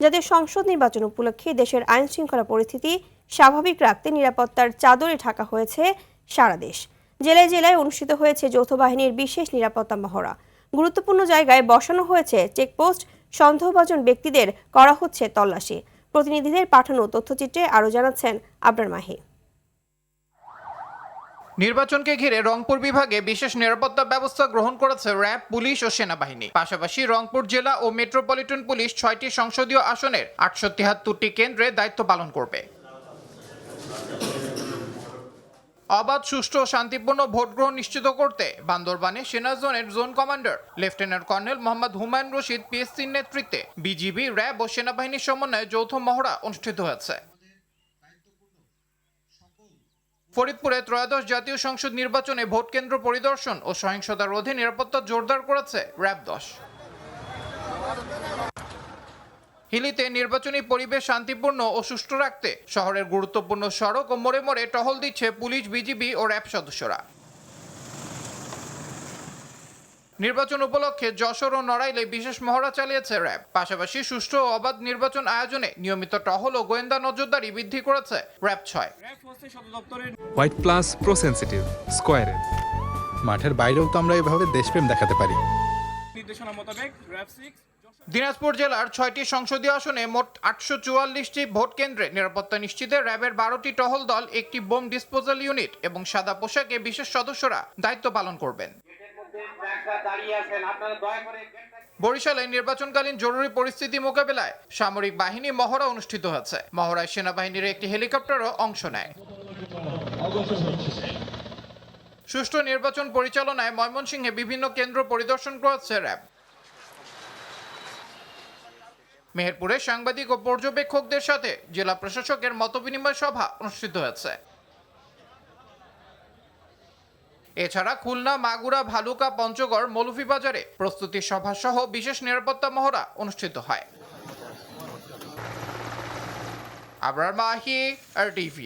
জাতীয় সংসদ নির্বাচন উপলক্ষে দেশের আইন শৃঙ্খলা পরিস্থিতি স্বাভাবিক রাখতে নিরাপত্তার চাদরে ঢাকা হয়েছে সারা দেশ। জেলায় জেলায় অনুষ্ঠিত হয়েছে যৌথ বাহিনীর বিশেষ নিরাপত্তা মহড়া। গুরুত্বপূর্ণ জায়গায় বসানো হয়েছে চেকপোস্ট, সন্দেহভাজন ব্যক্তিদের করা হচ্ছে তল্লাশি। প্রতিনিধিদের পাঠানো তথ্যচিত্রে আরও জানাচ্ছেন আবরার মাহি। নির্বাচনকে ঘিরে রংপুর বিভাগে বিশেষ নিরাপত্তা ব্যবস্থা গ্রহণ করেছে র্যাব, পুলিশ ও সেনাবাহিনী। পাশাপাশি রংপুর জেলা ও মেট্রোপলিটন পুলিশ ৬টি সংসদীয় আসনের ৮৭৩টি কেন্দ্রে দায়িত্ব পালন করবে। অবাধ, সুষ্ঠু ও শান্তিপূর্ণ ভোট গ্রহণ নিশ্চিত করতে বান্দরবানে সেনা জোনের zone commander lieutenant colonel Mohammad Humayun Rashid পিএসসির নেতৃত্বে বিজিবি, র্যাব ও সেনাবাহিনীর সমন্বয়ে যৌথ মহড়া অনুষ্ঠিত হয়েছে। ফরিদপুরে ত্রয়োদশ জাতীয় সংসদ নির্বাচনে ভোট কেন্দ্র পরিদর্শন ও সহিংসতা রোধে নিরাপত্তা জোরদার করেছে র্যাব ১০। হিলিতে নির্বাচনী পরিবেশ শান্তিপূর্ণ ও সুষ্ঠু রাখতে শহরের গুরুত্বপূর্ণ সড়ক ও মোড়ে মোড়ে টহল দিচ্ছে পুলিশ, বিজিবি ও র্যাব সদস্যরা। নির্বাচন উপলক্ষে যশোর ও নড়াইলে বিশেষ মহড়া চালিয়েছে র্যাব। পাশাপাশি সুষ্ঠু ও অবাধ নির্বাচন আয়োজনে নিয়মিত টহল ও গোয়েন্দা নজরদারি বৃদ্ধি করেছে RAB ৬। White Plus Pro Sensitive স্কয়ারে মাঠের বাইরেও তো আমরা এভাবে দেশপ্রেম দেখাতে পারি। নির্দেশনা মোতাবেক র্যাব 6 দিনাজপুর জেলার ৬টি সংসদীয় আসনে মোট ৮৪৪টি ভোট কেন্দ্রে নিরাপত্তা নিশ্চিতে র্যাবের ১২টি টহল দল, একটি বোম ডিসপোজাল ইউনিট এবং সাদা পোশাকে বিশেষ সদস্যরা দায়িত্ব পালন করবেন। বরিশালে নির্বাচনকালীন জরুরি পরিস্থিতি মোকাবেলায় সামরিক বাহিনী মহড়া অনুষ্ঠিত হয়েছে। মহড়ায় সেনাবাহিনীর একটি হেলিকপ্টারও অংশ নেয়। সুষ্ঠু নির্বাচন পরিচালনায় ময়মনসিংহে বিভিন্ন কেন্দ্র পরিদর্শন করেছে র্যাব। মেহেরপুরে সাংবাদিক ও পর্যবেক্ষকদের সাথে জেলা প্রশাসকের মতবিনিময় সভা অনুষ্ঠিত হয়েছে। এছাড়া খুলনা, মাগুরা, ভালুকা, পঞ্চগড়, মৌলভীবাজারে প্রস্তুতি সভা সহ বিশেষ নিরাপত্তা মহড়া অনুষ্ঠিত হয়। আবরার মাহি, RTV।